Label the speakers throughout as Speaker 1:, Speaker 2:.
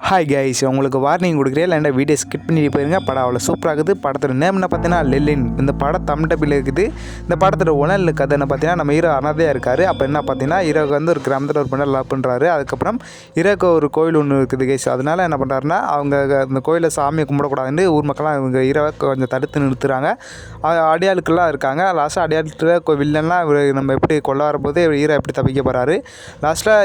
Speaker 1: Hi guys, உங்களுக்கு warning கொடுக்குறேன் இல்லை வீடியோ ஸ்கிப் பண்ணிட்டு போயிருங்க. படம் அவ்வளோ சூப்பராக இருக்குது. படத்தோட நேம் என்ன பார்த்தீங்கன்னா லெலின். இந்த படம் தமிழ் டப்பில் இருக்குது. இந்த படத்தோட உணல் கதை என்ன பார்த்தீங்கன்னா, நம்ம ஹீரோ அனாதையாக இருக்கார். அப்போ என்ன பார்த்தீங்கன்னா, ஹீரோக்கு வந்து ஒரு கிராமத்தில் ஒரு பெண்ணை லவ் பண்ணுறாரு. அதுக்கப்புறம் ஹீரோக்கு ஒரு கோயில் ஒன்று இருக்குது கைஸ். அதனால என்ன பண்ணுறாருன்னா, அவங்க அந்த கோயிலில் சாமியை கும்பிடக்கூடாதுன்னு ஊர் மக்கள்லாம் இவங்க ஹீரோவை கொஞ்சம் தடுத்து நிறுத்துறாங்க. அடியாளுக்கெல்லாம் இருக்காங்க. லாஸ்ட்டாக அடியாளுக்கு வில்லன்லாம் நம்ம எப்படி கொள்ள வரும்போது ஹீரோ எப்படி தப்பிக்க போகிறாரு. லாஸ்ட்டில்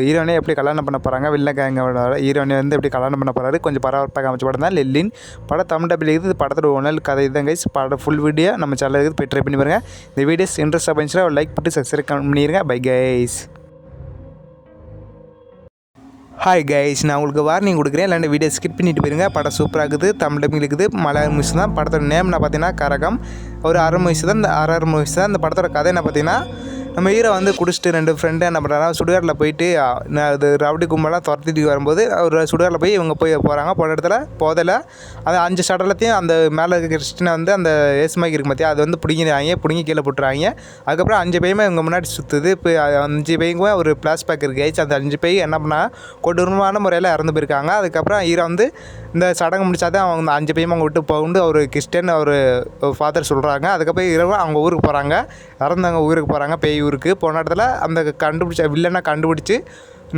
Speaker 1: ஹீரோனே எப்படி கல்யாணம் பண்ண போகிறாங்க, வில்ல கேங்க ஹீரோனை வந்து எப்படி கல்யாணம் பண்ண போகிறாரு. கொஞ்சம் பரபரப்பாக அமைச்ச படம் தான் லெலின். படம் தமிழ் டப்பில் இருக்குது. படத்தோட ஒன்னல் கதை தான் கைஸ். படம் ஃபுல் வீடியோ நம்ம சேனலில் இருக்குது. போய் ட்ரை பண்ணி பாருங்கள். இந்த வீடியோஸ் இன்ட்ரெஸ்ட்டாக பண்ணிச்சுன்னா ஒரு லைக் போட்டு சப்ஸ்கிரைப் பண்ணிடுங்க. Bye guys. ஹாய் கைஸ், நான் உங்களுக்கு வார்னிங் கொடுக்குறேன். இல்லை வீடியோ ஸ்கிப் பண்ணிட்டு போயிருங்க. படம் சூப்பராக இருக்குது. தமிழ் டப்பில் இருக்குது. மலையாள மூவிஸ் தான். படத்தோட நேம் என்ன பார்த்தீங்கன்னா கரகம். ஒரு அரை மூவிஸ் தான். இந்த அரை மூவிஸ் தான். இந்த படத்தோட கதை என்ன பார்த்தீங்கன்னா, நம்ம ஹீரோ வந்து குடிச்சிட்டு ரெண்டு ஃப்ரெண்டு என்ன பண்ணுறாங்க, சுடுகாட்டில் போயிட்டு அது ரவுடி கும்பலாம் துரத்திட்டு வரும்போது ஒரு சுடுகாட்டில் போய் இவங்க போகிறாங்க. போன இடத்துல போதில் அது 5 சடலத்தையும் அந்த மேலே இருக்க கிறிஸ்டினை வந்து அந்த ஏசுமாக்கி இருக்கு பார்த்தியா, அது வந்து பிடிங்கி கீழே போட்டுறாங்க. அதுக்கப்புறம் 5 பேயுமே இவங்க முன்னாடி சுற்றுது. இப்போ 5 பேயுமே ஒரு ஃப்ளாஷ்பேக் இருக்குது கைஸ். அந்த 5 பேய் என்ன பண்ணால் கொடூரமான முறையில் இறந்து போயிருக்காங்க. அதுக்கப்புறம் ஹீரோ வந்து இந்த சடங்கு முடிச்சாதான் அவங்க 5 பேயும் அவங்க விட்டு போகுண்டு ஒரு கிறிஸ்டியன் ஒரு ஃபாதர் சொல்கிறாங்க. அதுக்கப்புறம் இரவு அவங்க ஊருக்கு போகிறாங்க. இறந்தவங்க ஊருக்கு போகிறாங்க, பேய் ஊருக்கு. போன இடத்துல அந்த வில்லனை கண்டுபிடிச்சி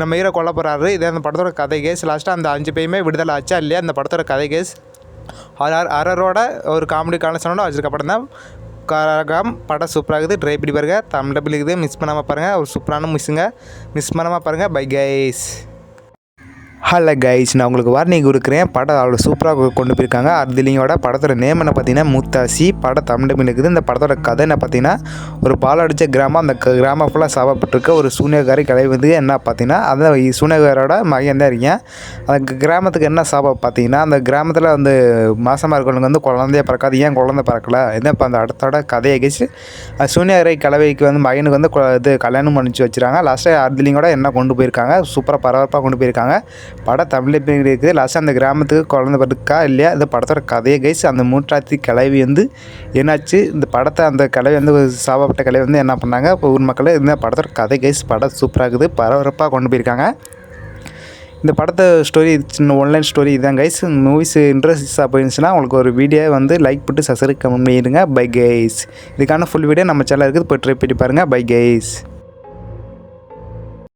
Speaker 1: நம்ம ஹீரோ கொல்ல போகிறாரு. இதே அந்த படத்தோட கதை கேஸ். லாஸ்ட்டாக அந்த 5 பேயுமே விடுதலை ஆச்சா இல்லையா, அந்த படத்தோட கதை கேஸ். அரரோட ஒரு காமெடி கான்செப்டோட வச்சிருக்க படம் தான் கரகம். படம் சூப்பராக இருக்குது. ட்ரை பண்ணி பாருங்கள். தமிழ் டப்பில் இருக்குது. மிஸ் பண்ணாமல் பாருங்கள். ஒரு சூப்பரான மிஸ் பண்ணாமல் பாருங்கள். Bye guys. ஹலோ கைஸ், நான் உங்களுக்கு வார்னிங் கொடுக்குறேன். படம் அவ்வளோ சூப்பராக கொண்டு போயிருக்காங்க. அதுலேயோட படத்தோட நேம் என்ன பார்த்தீங்கன்னா முத்தாசி. படம் தமிழ் டப்பில் இருக்குது. இந்த படத்தோட கதை என்ன பார்த்தீங்கன்னா, ஒரு பாலடித்த கிராமம். அந்த கிராமம் ஃபுல்லாக சாவப்பட்டிருக்க ஒரு சூனியக்காரி கிளவி வந்து என்ன பார்த்தீங்கன்னா, அதான் சூனியக்காரோட மகன் தான் இருக்கேன். அந்த கிராமத்துக்கு என்ன சாபம் பார்த்தீங்கன்னா, அந்த கிராமத்தில் வந்து மாசமாக இருக்கிறவங்க வந்து குழந்தைய பிறக்காது. ஏன் குழந்தை பிறக்கலை, என்ன இப்போ அந்த அடுத்தோட கதையை கேச்சு சூனியக்காரி கிளவிக்கு வந்து மகனுக்கு வந்து இது கல்யாணம் பண்ணிச்சு வச்சுருக்காங்க. லாஸ்ட்டாக அதுலேயோட என்ன கொண்டு போயிருக்காங்க, சூப்பராக பரபரப்பாக கொண்டு போயிருக்காங்க. படம் தமிழ் இருக்குது. லாஸ்ட்டாக அந்த கிராமத்துக்கு குழந்தை பிறக்கா இல்லையா, இந்த படத்தோட கதையை கைஸ். அந்த மூன்றாத்தி கிளவி வந்து என்னாச்சு, இந்த படத்தை அந்த கிளவி வந்து சாபப்பட்ட கிளவி வந்து என்ன பண்ணாங்க, இப்போ ஊர் மக்கள். இந்த படத்தோட கதை கைஸ். படம் சூப்பராக இருக்குது. பரபரப்பாக கொண்டு போயிருக்காங்க. இந்த படத்தை ஸ்டோரி சின்ன ஆன்லைன் ஸ்டோரி இதான் கைஸ். மூவிஸ் இன்ட்ரெஸ்டாக போயிருந்துச்சுன்னா உங்களுக்கு ஒரு வீடியோ வந்து லைக் போட்டு சப்ஸ்கிரைப் பண்ணிடுங்க. Bye guys. இதுக்கான ஃபுல் வீடியோ நம்ம சேனல் இருக்குது. போய் ட்ரை பண்ணி பாருங்கள். Bye guys.